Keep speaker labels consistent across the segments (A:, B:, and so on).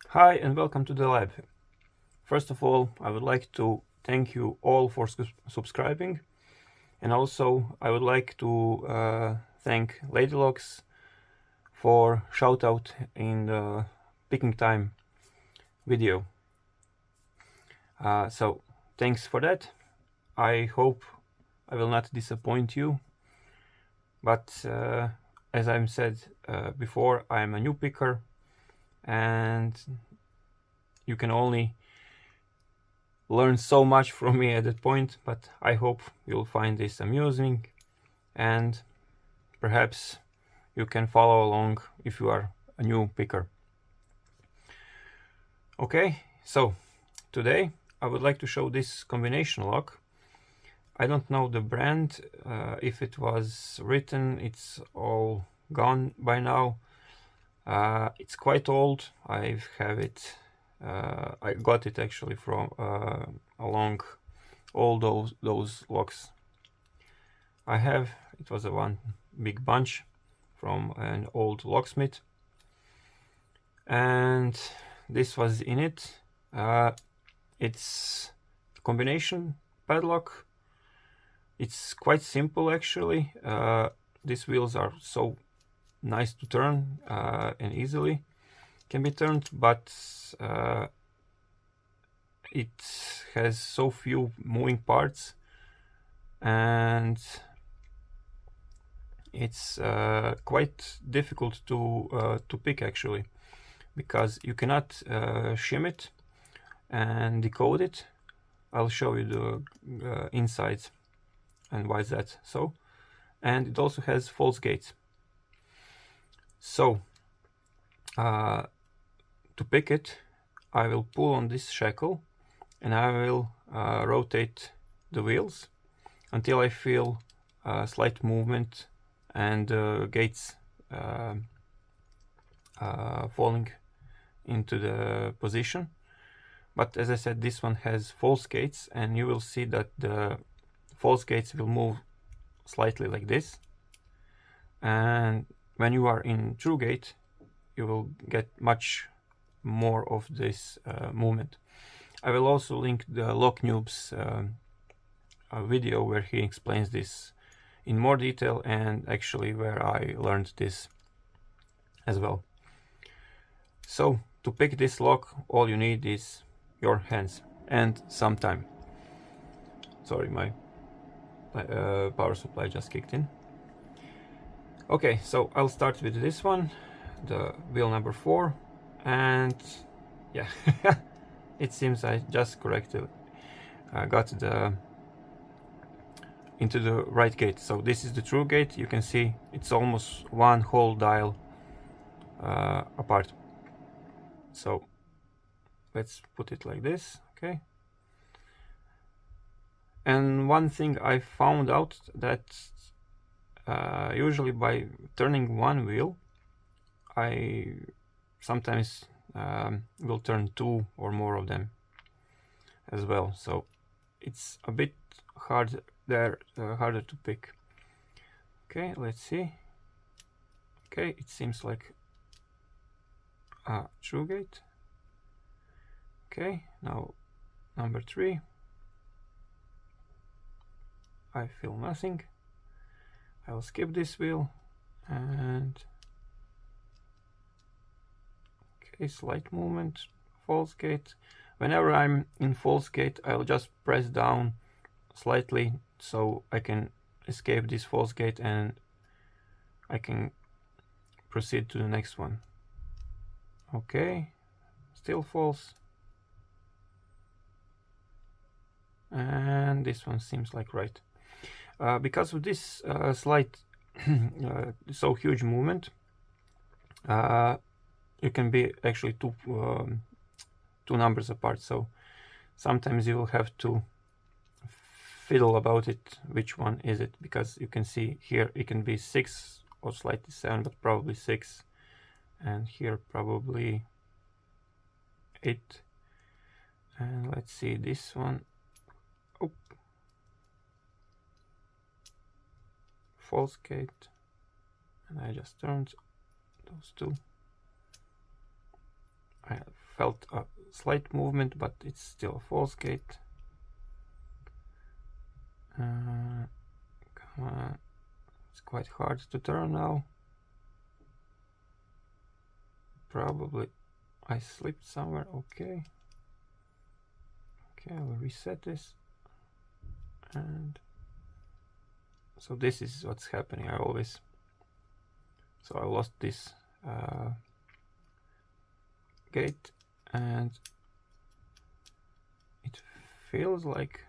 A: Hi and welcome to the lab. First of all, I would like to thank you all for subscribing, and also I would like to thank Ladylocks for shout out in the picking time video. So thanks for that. I hope I will not disappoint you, but as I've said before, I'm a new picker and you can only learn so much from me at that point, but I hope you'll find this amusing and perhaps you can follow along if you are a new picker. Okay, so today I would like to show this combination lock. I don't know the brand, if it was written, it's all gone by now. It's quite old. I have it. I got it actually from along all those locks. It was a one big bunch from an old locksmith, and this was in it. It's a combination padlock. It's quite simple actually. These wheels are so nice to turn and easily can be turned, but it has so few moving parts and it's quite difficult to pick actually, because you cannot shim it and decode it. I'll show you the insides and why is that so. And it also has false gates. So to pick it, I will pull on this shackle and I will rotate the wheels until I feel a slight movement and gates falling into the position. But as I said, this one has false gates, and you will see that the false gates will move slightly like this, and when you are in true gate you will get much more of this movement. I will also link the LockNoob's video where he explains this in more detail, and actually where I learned this as well. So to pick this lock, all you need is your hands and some time. Sorry, my power supply just kicked in. Okay, so I'll start with this one, the wheel number 4, and yeah, it seems I just correctly got the into the right gate. So this is the true gate. You can see it's almost one whole dial apart. So let's put it like this. Okay. And one thing I found out that usually by turning one wheel, I sometimes will turn 2 or more of them as well. So it's a bit hard there, harder to pick. Okay, let's see. Okay, it seems like a true gate. Okay, now number 3. I feel nothing. I'll skip this wheel and okay, slight movement, false gate. Whenever I'm in false gate, I'll just press down slightly so I can escape this false gate and I can proceed to the next one. Okay, still false. And this one seems like right. Because of this slight, so huge movement, you can be actually two numbers apart. So sometimes you will have to fiddle about it, which one is it, because you can see here it can be 6 or slightly 7, but probably 6, and here probably 8. And let's see this one. Oh, false gate, and I just turned those two. I have felt a slight movement, but it's still a false gate. Come on, it's quite hard to turn now. Probably I slipped somewhere. Okay, I'll reset this. And so this is what's happening. I lost this gate, and it feels like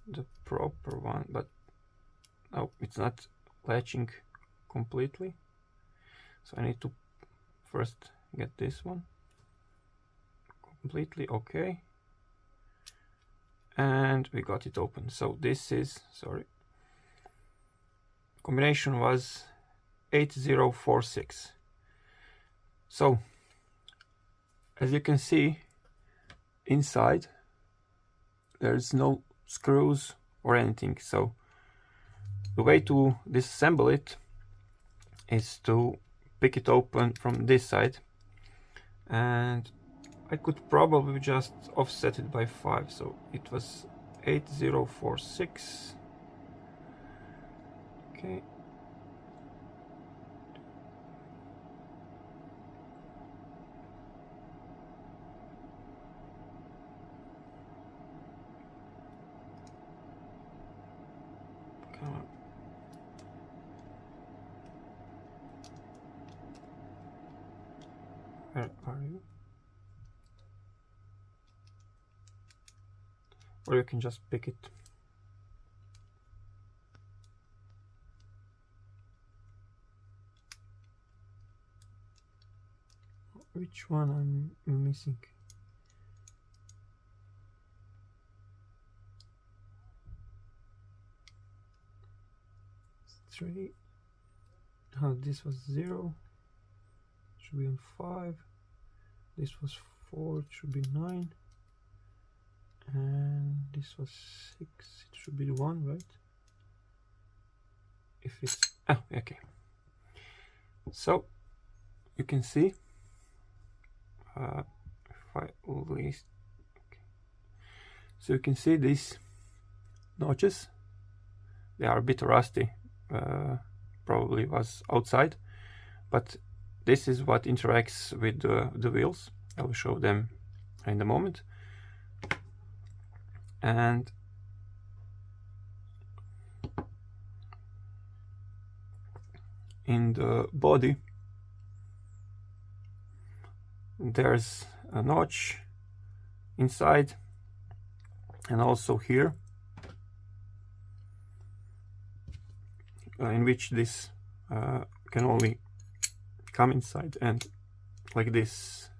A: the proper one, but no, it's not latching completely. So I need to first get this one completely okay, and we got it open. So this is, sorry, combination was 8046. So as you can see, inside there's no screws or anything. So the way to disassemble it is to pick it open from this side, and I could probably just offset it by 5. So it was 8046. Okay. Come on. Where are you? Or you can just pick it. Which one I'm missing? It's 3. Oh, this was 0. Should be on 5. This was 4. It should be 9. And this was 6. It should be 1, right? If it's okay. So you can see if I list, okay. So you can see these notches. They are a bit rusty. Probably was outside, but this is what interacts with the wheels. I will show them in a moment. And in the body there's a notch inside, and also here, in which this can only come inside and like this.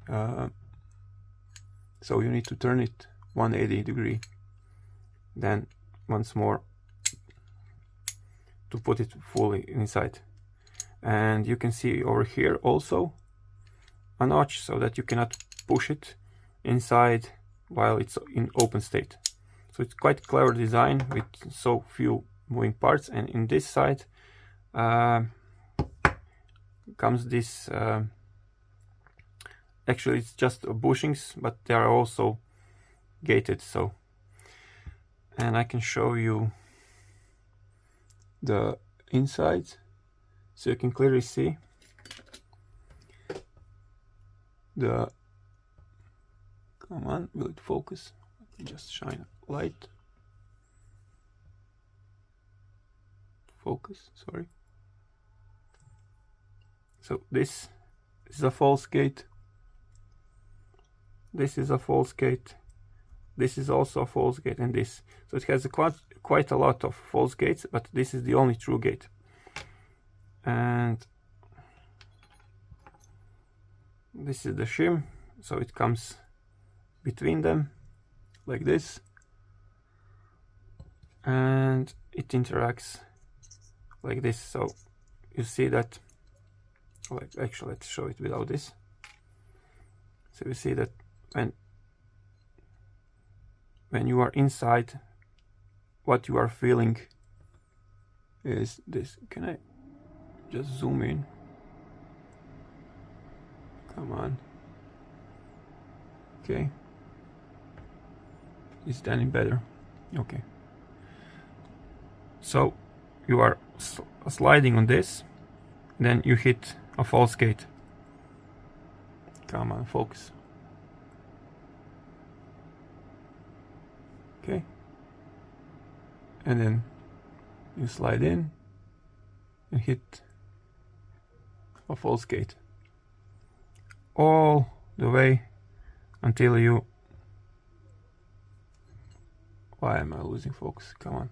A: So you need to turn it 180 degree, then once more to put it fully inside. And you can see over here also a notch, so that you cannot push it inside while it's in open state. So it's quite clever design with so few moving parts. And in this side comes this, actually it's just bushings, but they are also gated. So, and I can show you the inside, so you can clearly see the, come on, will it focus? Let me just shine a light. Focus, sorry. So this is a false gate. This is a false gate. This is also a false gate, and this. So it has quite a lot of false gates, but this is the only true gate. And this is the shim, so it comes between them like this, and it interacts like this. So you see that, like, actually let's show it without this. So you see that when you are inside, what you are feeling is this. Can I just zoom in? Come on. Okay. Is it any better? Okay. So you are sliding on this, then you hit a false gate. Come on, focus. Okay. And then you slide in and hit a false gate. All the way until you... Why am I losing focus? Come on.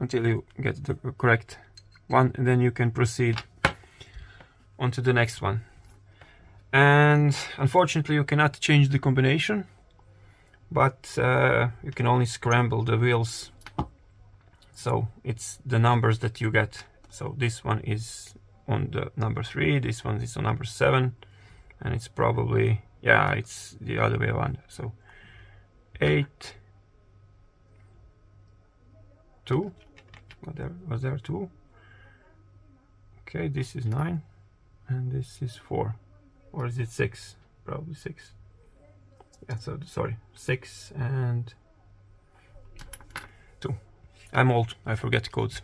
A: Until you get the correct one, and then you can proceed on to the next one. And unfortunately you cannot change the combination, but you can only scramble the wheels, so it's the numbers that you get. So this one is on the number 3, this one is on number 7, and it's probably, yeah, it's the other way around. So 8, 2, was there 2? Okay, this is 9, and this is 4, or is it 6? Probably 6. Yeah, so sorry, 6 and 2. I'm old, I forget codes.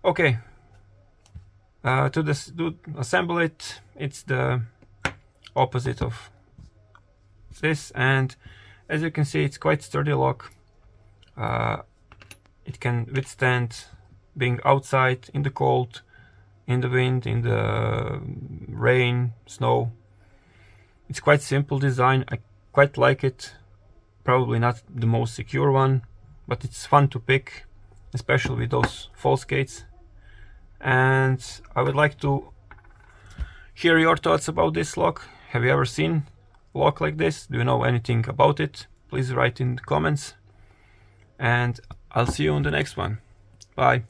A: Okay, to assemble it, it's the opposite of this, and as you can see, it's quite sturdy lock. It can withstand being outside in the cold, in the wind, in the rain, snow. It's quite simple design. I quite like it. Probably not the most secure one, but it's fun to pick, especially with those false gates. And I would like to hear your thoughts about this lock. Have you ever seen a lock like this? Do you know anything about it? Please write in the comments. And I'll see you on the next one. Bye.